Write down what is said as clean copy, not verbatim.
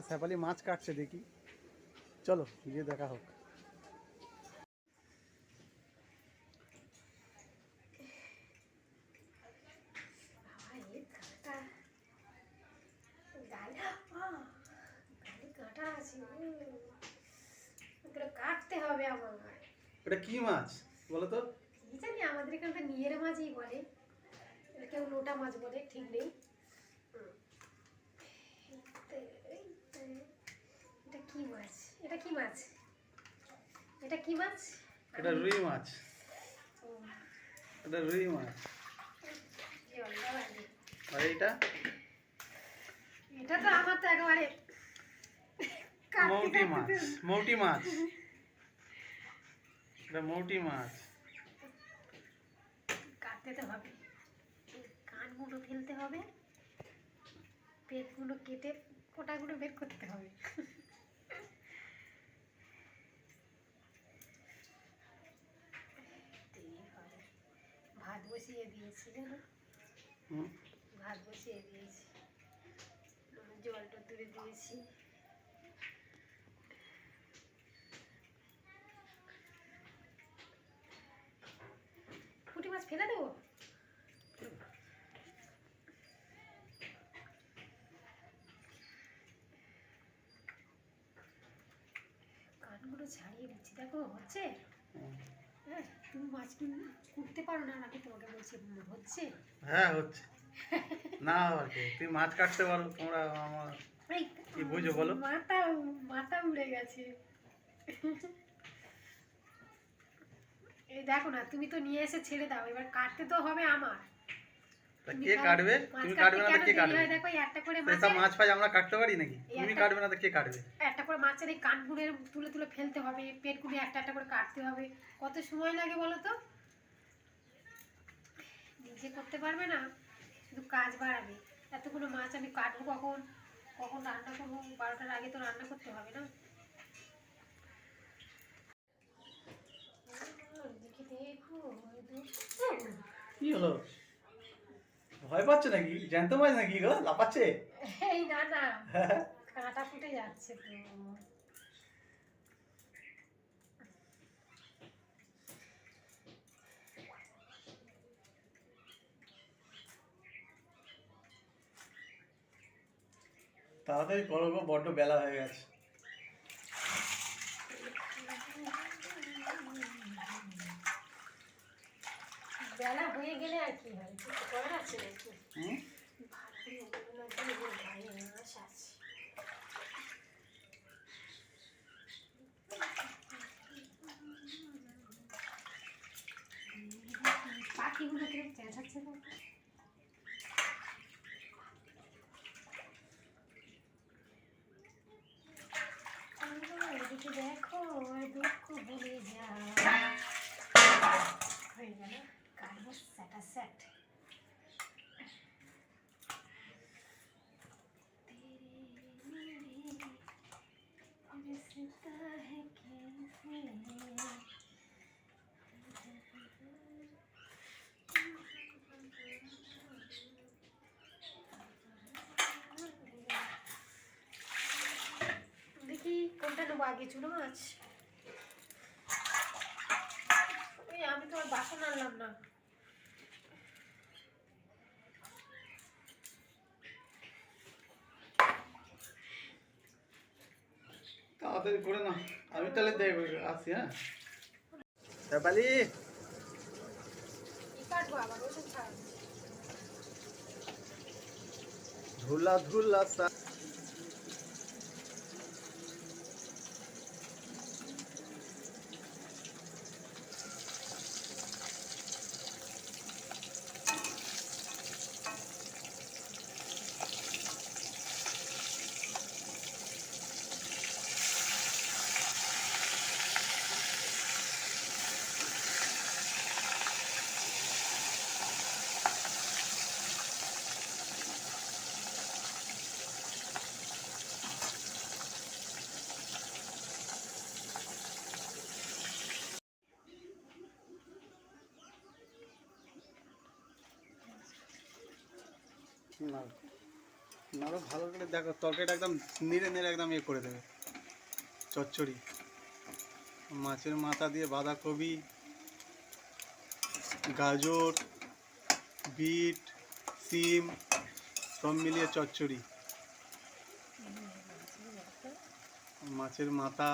শেফালি মাছ কাটছে, দেখি চলো গিয়ে দেখা হোক। কাটতে হবে আমার। এটা কি মাছ বলো তো? কি জানি, আমাদের এখানটা নিয়ের মাছই বলে, কেউ লোটা মাছ বলে, ঠিক নেই। এটা কি মাছ? এটা কি মাছ? এটা কি মাছ? এটা রুই মাছ। এটা রুই মাছ। আর এইটা? এটা তো আমার তো একেবারে মৌটি মাছ। মৌটি মাছ। এটা মৌটি মাছ। কাটতে তো হবে, কানগুলো ফেলতে হবে, পেটগুলো কেটে কোটাগুলো বের করতে হবে। ভাত বসিয়ে দিয়েছি, জানো, ভাত বসিয়ে দিয়েছি, জলটা তুলে দিয়েছি। পুঁটি মাছ ফেলে দেবো? কানগুলো ছাড়িয়ে দিচ্ছি, দেখো হচ্ছে। হ্যাঁ, তুমি মাছ কুটতে পারো না, আমি তোমাকে বলছি হচ্ছে। হ্যাঁ হচ্ছে না, আবার কি তুমি মাছ কাটতে পারো, তোমরা আমার কি বুঝো বলো? মাথা মাথা উড়ে গেছে। এই দেখো না, তুমি তো নিয়ে এসে ছেড়ে দাও, এবার কাটতে তো হবে আমার। কে কাটবে? তুমি কাটবে না তো কে কাটবে? দেখো একটা করে মাছ, মাছ ফাজ আমরা কাটতে পারি নাকি? তুমি কাটবে না তো কে কাটবে? একটা করে মাছের এই কানগুলো তুলে তুলে ফেলতে হবে, পেটগুলো একটা একটা করে কাটতে হবে, কত সময় লাগে বলো তো? নিজে করতে পারবে না, শুধু কাজ বাড়াবে। এতগুলো মাছ আমি কাটবো কখন, কখন রান্না করবো? 12টার আগে তো রান্না করতে হবে না? কি হলো, ভয় পাচ্ছ নাকি? জ্যান্ত মাছ নাকি গো লাফাচ্ছে? এই না না, কাঁটা ফুটে যাচ্ছে তো। তাড়াতাড়ি করো গো, বড্ড বেলা হয়ে গেছে। বেলা হয়ে গেলে আর কি হয়, কিছু করার আছে নাকি? পাখিগুলো কিরকম চেঁচাচ্ছে না? এদিকে দেখো, দুঃখ ভুলে যা। হয়ে গেল, কাটবো স্যাটা স্যাট। দেখি কোনটা নেবো আগে, চুনো মাছ? ওই আমি তো আর বাসন আনলাম না। তাড়াতাড়ি করে না, আমি তাহলে দেখবো, আসি। হ্যাঁ শেফালি, কি কাটবো আবার? ওষুধ ছাড়। ধুলা ধুলা না। আরো ভালো করে দেখো, তরকারিটা একদম নেড়ে নেড়ে একদম ইয়ে করে দেবে, চচ্চড়ি। মাছের মাথা দিয়ে বাঁধাকপি, গাজর, বিট, সিম সব মিলিয়ে চচ্চড়ি। মাছের মাথা